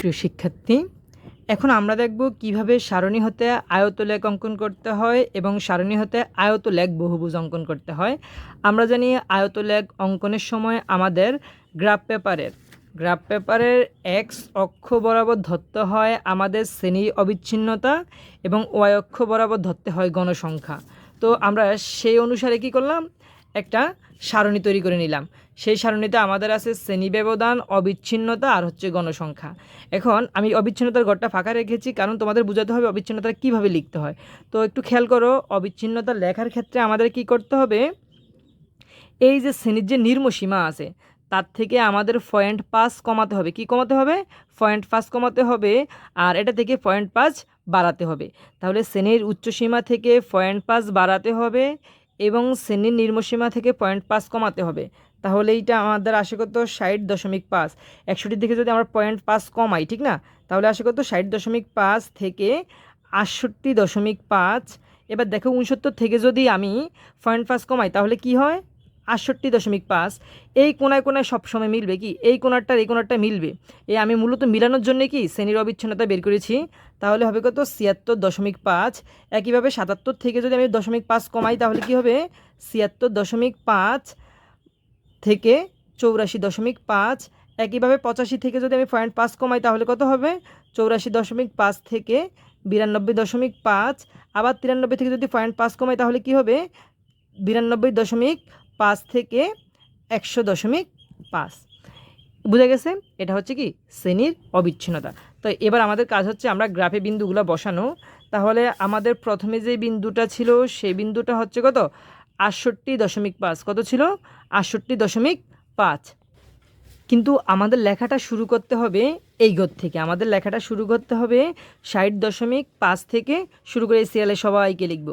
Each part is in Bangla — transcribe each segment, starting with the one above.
প্রিয় শিক্ষার্থী, এখন আমরা দেখব কিভাবে সারণী হতে আয়তলেখ অঙ্কন করতে হয় এবং সারণী হতে আয়তলেখ বহুভুজ অঙ্কন করতে হয়। আমরা জানি আয়তলেখ অঙ্কনের সময় আমাদের গ্রাফ পেপারের এক্স অক্ষ বরাবর ধরতে হয় আমাদের শ্রেণীর অবিচ্ছিন্নতা এবং ওয়াই অক্ষ বরাবর ধরতে হয় গণসংখ্যা। তো আমরা সেই অনুসারে কি করলাম, একটা সারণী তৈরি করে নিলাম। সেই সারণীতে আমাদের আছে শ্রেণী ব্যবধান, অবিচ্ছিন্নতা আর হচ্ছে গণসংখ্যা। এখন আমি অবিচ্ছিন্নতার ঘরটা ফাঁকা রেখেছি কারণ তোমাদের বোঝাতে হবে অবিচ্ছিন্নতা কীভাবে লিখতে হয়। তো একটু খেয়াল করো, অবিচ্ছিন্নতা লেখার ক্ষেত্রে আমাদের কি করতে হবে, এই যে শ্রেণীর যে নির্মসীমা আছে তার থেকে আমাদের 0.5 কমাতে হবে। কি কমাতে হবে? 0.5 কমাতে হবে, আর এটা থেকে 0.5 বাড়াতে হবে। তাহলে শ্রেণীর উচ্চসীমা থেকে 0.5 বাড়াতে হবে এবং শ্রেণীর নিম্নসীমা থেকে 0.5 কমাতে হবে। তাহলে এইটা আমাদের আসে কত? 60.5। 61 থেকে যদি আমরা 0.5 কমাই, ঠিক না, তাহলে আসে কত? 60.5 থেকে 68.5। এবার দেখো 69 থেকে যদি আমি 0.5 কমাই তাহলে কি হয়? 68.5। এই কোনায় কোনায় সবসময় মিলবে কি? এই কোনারটা মিলবে। এই আমি মূলত মিলানোর জন্য কি শ্রেণীর অবিচ্ছিন্নতা বের করেছি। তাহলে হবে কত? 76.5। একইভাবে 77 থেকে যদি আমি 0.5 কমাই তাহলে কি হবে? 76.5 থেকে 84.5। একইভাবে 85 থেকে যদি আমি 0.5 কমাই তাহলে কত হবে? 84.5 থেকে 92.5। আবার 93 থেকে যদি 0.5 কমাই তাহলে কি হবে? 92.5 থেকে 100.5। বুঝা গেছে? এটা হচ্ছে কি শ্রেণীর অবিচ্ছিন্নতা। তো এবার আমাদের কাজ হচ্ছে আমরা গ্রাফে বিন্দুগুলো বসানো। তাহলে আমাদের প্রথমে যে বিন্দুটা ছিল সেই বিন্দুটা হচ্ছে কত? 68.5। কত ছিল? 68.5। কিন্তু আমাদের লেখাটা শুরু করতে হবে এই ঘর থেকে। আমাদের লেখাটা শুরু করতে হবে 60.5 থেকে শুরু করে এই সিরিয়ালে সবাইকে লিখব।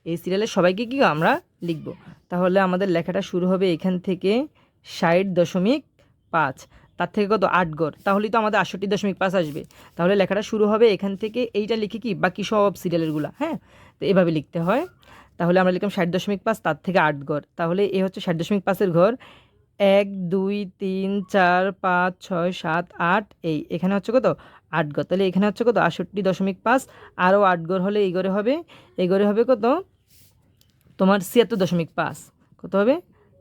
এই সিরিয়ালে সবাইকে কি আমরা লিখব। তাহলে আমাদের লেখাটা শুরু হবে এখান থেকে 60.5। তার থেকে কত? 8 ঘর। তাহলেই তো আমাদের 68.5 আসবে। তাহলে লেখাটা শুরু হবে এখান থেকে, এইটা লিখে কি বাকি সব সিরিয়ালেরগুলো, হ্যাঁ, তো এভাবে লিখতে হয়। তাহলে আমরা লিখলাম 60.5, তার থেকে 8 ঘর। তাহলে এ হচ্ছে 60.5-এর ঘর। 1 2 3 4 5 6 7 8। এখানে হচ্ছে কত? 8 ঘর। তাহলে এখানে হচ্ছে কত? 68.5। আরও 8 ঘর হলে এই ঘরে হবে। এই ঘরে হবে কত? তোমার 76.5। কত হবে?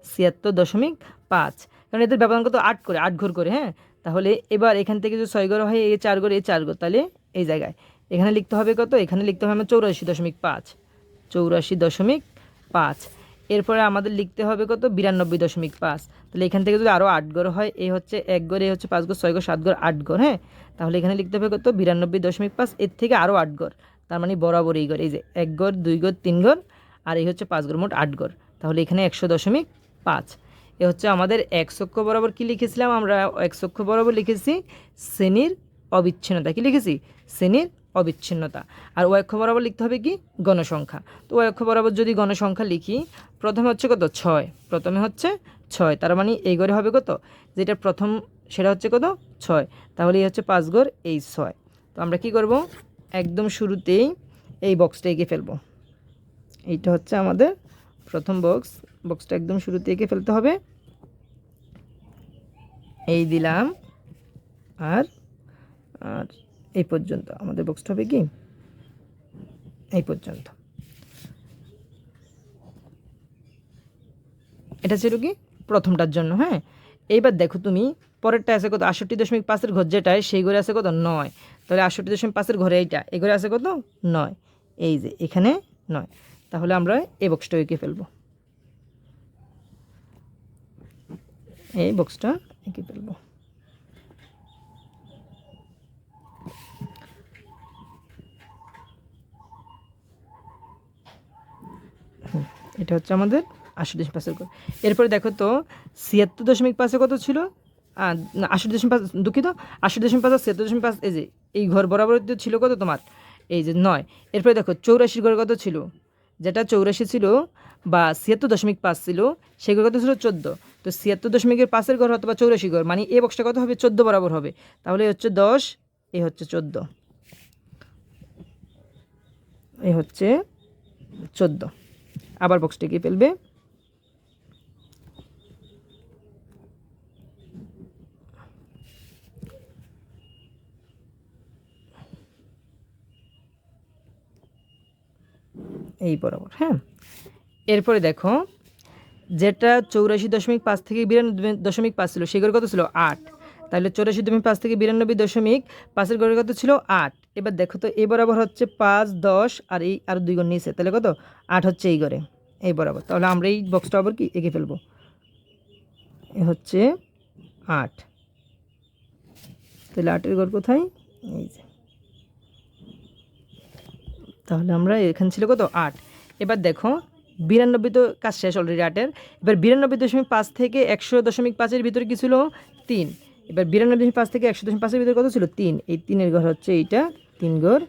76.5। কারণ এদের ব্যবধান কত? 8 করে, 8 ঘর করে, হ্যাঁ। তাহলে এবার এখান থেকে যদি 6 ঘর হয়, এই 4 ঘর, এই 4 ঘর, তাহলে এই জায়গায় এখানে লিখতে হবে কত? এখানে লিখতে হবে আমার 84.5। 84.5। এরপরে আমাদের লিখতে হবে কত? 92.5। তাহলে এখান থেকে যদি আরও 8 ঘর হয়, এই হচ্ছে 1 ঘর, এই হচ্ছে 5 ঘর, 6 ঘর, 7 ঘর, 8 ঘর, হ্যাঁ। তাহলে এখানে লিখতে হবে কত? 92.5। এর থেকে আরও 8 ঘর, তার মানে বরাবর এই ঘর, এই যে 1 ঘর, 2 ঘর, 3 ঘর, আর এই হচ্ছে 5 ঘর, মোট 8 ঘর। তাহলে এখানে 100.5। এ হচ্ছে আমাদের এক্স অক্ষ বরাবর কি লিখেছিলাম আমরা? এক্স অক্ষ বরাবর লিখেছি শ্রেণীর অবিচ্ছিন্নতা। কি লিখেছি? শ্রেণীর অবিচ্ছিন্নতা। আর ওয়াই অক্ষ বরাবর লিখতে হবে কি? গণসংখ্যা। তো ওয়াই অক্ষ বরাবর যদি গণসংখ্যা লিখি, প্রথমে হচ্ছে কত? 6। প্রথমে হচ্ছে 6, তার মানে এই ঘরে হবে কত? যেটা প্রথম সেটা হচ্ছে কত? 6। তাহলে এই হচ্ছে 5 ঘর, এই 6। তো আমরা কি করব? একদম শুরুতেই এই বক্সটা এঁকে ফেলবো। এইটা হচ্ছে আমাদের প্রথম বক্সটা একদম শুরুতে এঁকে ফেলতে হবে। এই দিলাম, আর আর এই পর্যন্ত আমাদের বক্সটা হবে কি? এই পর্যন্ত। এটা ছিল কি প্রথমটার জন্য, হ্যাঁ। এইবার দেখো তুমি পরেরটা আছে কত? 68.5-এর ঘর যেটায়, সেই ঘরে আছে কত? 9। তাহলে 68.5-এর ঘরে এইটা, এই ঘরে আছে কত? 9। এই যে এখানে 9। তাহলে আমরা এই বক্সটা এঁকে ফেলবো। এই বক্সটা এঁকে ফেলবো। এটা হচ্ছে আমাদের 80.5-এর ঘর। এরপরে দেখো তো 76.5-এ কত ছিল? না, 80.5, দুঃখিত, 80.5 আর 76.5, এই যে এই ঘর বরাবর ছিল কত তোমার? এই যে 9। এরপরে দেখো 84 ঘর কত ছিল? যেটা 84 ছিল বা 76.5 ছিল, সেই ঘর কত ছিল? 14। তো 76.5-এর ঘর অথবা 84 ঘর, মানে এই বক্সটা কত হবে? 14 বরাবর হবে। তাহলে এই হচ্ছে 10, এই হচ্ছে 14, এই হচ্ছে 14। আবার বক্সটা এঁকে ফেলবে। এই বরাবর। হ্যাঁ, এরপরে দেখো যেটা 84.5 থেকে 92.5 ছিল সেই গড় কত ছিল 8, তাহলে 84.5 থেকে 92.5 গড়ের কত ছিল 8। এবার দেখো তো এই বরাবর হচ্ছে 5, 10 আর এই আর 2 গড় নিচে, তাহলে কত 8 হচ্ছে এই গড়ে এই বরাবর। তাহলে আমরা এই বক্সটা আবার কি এঁকে ফেলবো, এ হচ্ছে 8, তাহলে 8-এর গড় কোথায়, এই যে, তাহলে আমরা এখানে ছিল কত 8। এবার দেখো 92 তো কাজ শেষ অলরেডি 8-এর। এবার 92.5 থেকে 100.5-এর ভিতরে কি ছিল 3। এবার 92.5 থেকে 100.5-এর ভিতরে কত ছিল 3, এই 3-এর ঘর হচ্ছে এইটা 3 ঘর,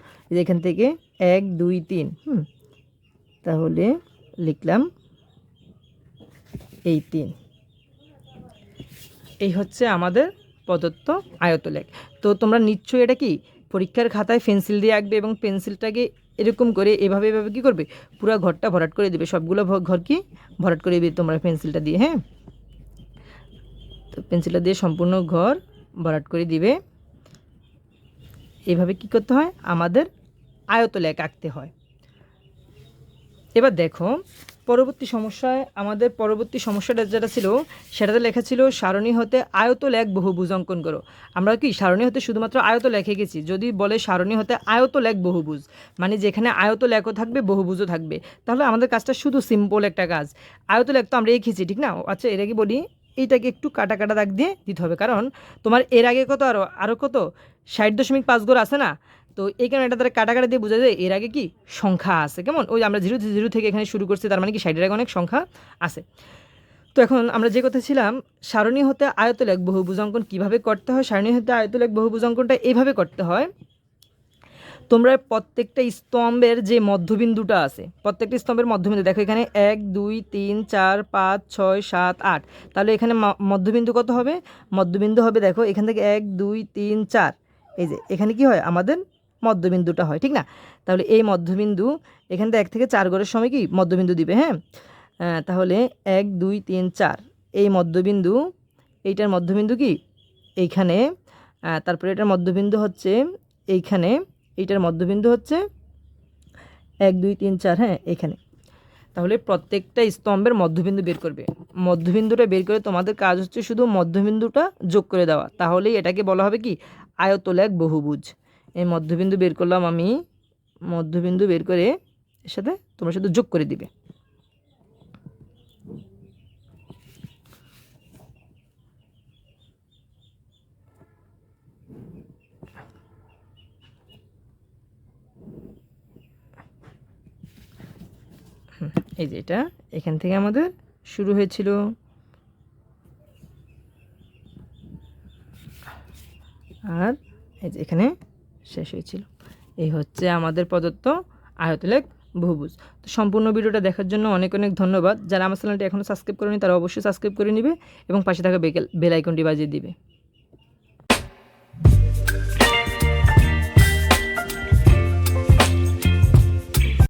এখান থেকে 1, 2, 3। তাহলে লিখলাম এই 3। এই হচ্ছে আমাদের প্রদত্ত আয়তলেখ। তো তোমরা নিশ্চয়ই এটা কি পরীক্ষার খাতায় পেন্সিল দিয়ে আঁকবে এবং পেন্সিলটাকে এরকম করে এভাবে এভাবে কী করবে, পুরো ঘরটা ভরাট করে দেবে, সবগুলো ঘর কি ভরাট করে দেবে তোমরা পেন্সিলটা দিয়ে। হ্যাঁ, তো পেন্সিলটা দিয়ে সম্পূর্ণ ঘর ভরাট করে দিবে। এভাবে কি করতে হয়, আমাদের আয়তলেখ আঁকতে হয়। এবার দেখো পরবর্তী সমস্যায়, আমাদের পরবর্তী সমস্যাটা যেটা ছিল সেটাতে লেখা ছিল সারণী হতে আয়তলেখ বহুভুজ অঙ্কন করো। আমরা কি সারণী হতে শুধুমাত্র আয়তলেখ এঁকেছি, যদি বলে সারণী হতে আয়তলেখ বহুভুজ মানে যেখানে আয়তলেখও থাকবে বহুভুজও থাকবে, তাহলে আমাদের কাজটা শুধু সিম্পল একটা কাজ। আয়তলেখ তো আমরা এঁকেছি ঠিক না। আচ্ছা, এর আগে বলি এইটাকে একটু কাটা কাটা দাগ দিয়ে দিতে হবে, কারণ তোমার এর আগে কত আরও কত 60.5 গড় আছে না, তো এই কারণে এটা তারা কাটাকাটা দিয়ে বোঝা যায় এর আগে কি সংখ্যা আছে, কেমন ওই আমরা 0 থেকে এখানে শুরু করছি, তার মানে কি 60-এর আগে অনেক সংখ্যা আছে। তো এখন আমরা যে কথা ছিলাম সারণী হতে আয়তলেখ বহুভুজ অঙ্কন কীভাবে করতে হয়, সারণী হতে আয়তলেখ বহুভুজ অঙ্কনটা এইভাবে করতে হয়। তোমরা প্রত্যেকটা স্তম্ভের যে মধ্যবিন্দুটা আছে, প্রত্যেকটা স্তম্ভের মধ্যবিন্দু দেখো এখানে 1, 2, 3, 4, 5, 6, 7, 8, তাহলে এখানে মধ্যবিন্দু কত হবে, মধ্যবিন্দু হবে দেখো এখান থেকে 1, 2, 3, 4, এই যে এখানে কি হয় আমাদের মধ্যবিন্দুটা হয় ঠিক না। তাহলে এই মধ্যবিন্দু এখান থেকে 1 থেকে 4 গড়ের সময় কি মধ্যবিন্দু দিবে। হ্যাঁ, তাহলে 1, 2, 3, 4 এই মধ্যবিন্দু, এইটার মধ্যবিন্দু কি এইখানে, তারপরে এটার মধ্যবিন্দু হচ্ছে এইখানে, এইটার মধ্যবিন্দু হচ্ছে 1, 2, 3, 4, হ্যাঁ এখানে। তাহলে প্রত্যেকটা স্তম্ভের মধ্যবিন্দু বের করবে, মধ্যবিন্দুটা বের করে তোমাদের কাজ হচ্ছে শুধু মধ্যবিন্দুটা যোগ করে দেওয়া, তাহলেই এটাকে বলা হবে কি আয়তলেখ বহুভুজ। এই মধ্যবিন্দু বের করলাম আমি, মধ্যবিন্দু বের করে এর সাথে তোমরা শুধু যোগ করে দিবে। এই যে এটা এখান থেকে আমাদের শুরু হয়েছিল, আর এই যে এখানে শেষ হয়েছিল। এই হচ্ছে আমাদের প্রদত্ত আয়তলেখ বহুভুজ। তো সম্পূর্ণ ভিডিওটা দেখার জন্য অনেক অনেক ধন্যবাদ। যারা আমার চ্যানেলটি এখনও সাবস্ক্রাইব করেনি তারা অবশ্যই সাবস্ক্রাইব করে নেবে এবং পাশে থাকা বেল আইকনটি বাজিয়ে দিবে।